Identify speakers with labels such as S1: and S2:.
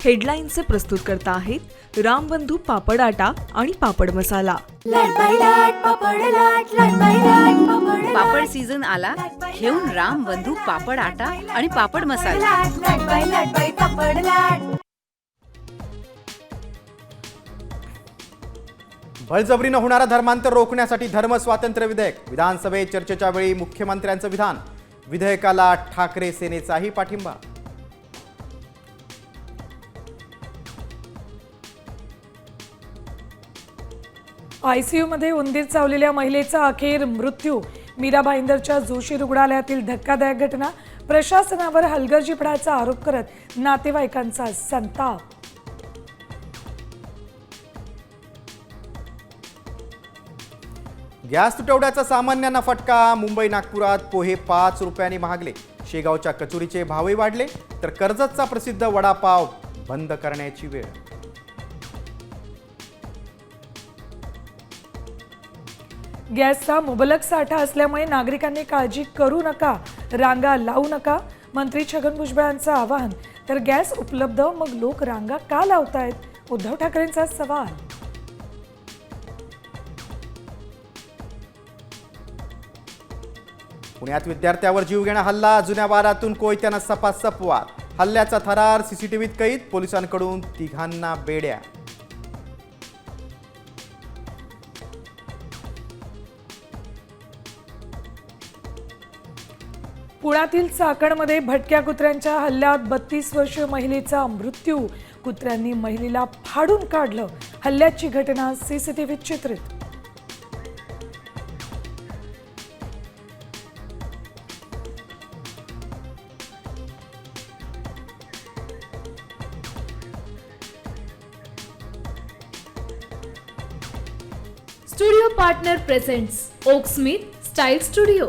S1: हेडलाईनचे प्रस्तुतकर्ता आहेत रामबंधू पापड आटा आणि पापड मसाला।
S2: पापड सीझन आला, घेऊन रामबंधू पापड आटा आणि पापड मसाला।
S3: बळजबरीनं होणारा धर्मांतर रोखण्यासाठी धर्म स्वातंत्र्य विधेयक। विधानसभेत चर्चेच्या वेळी मुख्यमंत्र्यांचं विधान। विधेयकाला ठाकरे सेनेचाही पाठिंबा।
S4: आयसीयू मध्ये उंदीर चावलेल्या महिलेचा अखेर मृत्यू। मीरा भाईंदरच्या जोशी रुग्णालयातील धक्कादायक घटना। प्रशासनावर हलगर्जीपणाचा आरोप करत नातेवाईकांचा संताप।
S3: गॅस तुटवड्याचा सामान्यांना फटका। मुंबई नागपुरात पोहे 5 रुपयांनी महागले। शेगावच्या कचोरीचे भावही वाढले, तर कर्जतचा प्रसिद्ध वडापाव बंद करण्याची वेळ।
S4: गॅसचा मुबलक साठा असल्यामुळे नागरिकांनी काळजी करू नका, रांगा लावू नका। मंत्री छगन भुजबळांचं आवाहन। तर गॅस उपलब्ध, मग लोक रांगा का लावतायत? उद्धव ठाकरेंचा सवाल।
S3: पुण्यात विद्यार्थ्यावर जीवघेणा हल्ला। जुन्या वारातून कोयत्यानं सपासप वार। हल्ल्याचा थरार सीसीटीव्हीत कैद। पोलिसांकडून तिघांना बेड्या।
S4: पुण्यातील चाकणमध्ये भटक्या कुत्र्यांच्या हल्ल्यात 32 वर्षीय महिलेचा मृत्यू। कुत्र्यांनी महिलेला फाडून काढलं। हल्ल्याची घटना सीसीटीव्हीत चित्रित।
S5: Studio partner presents Oaksmith style studio.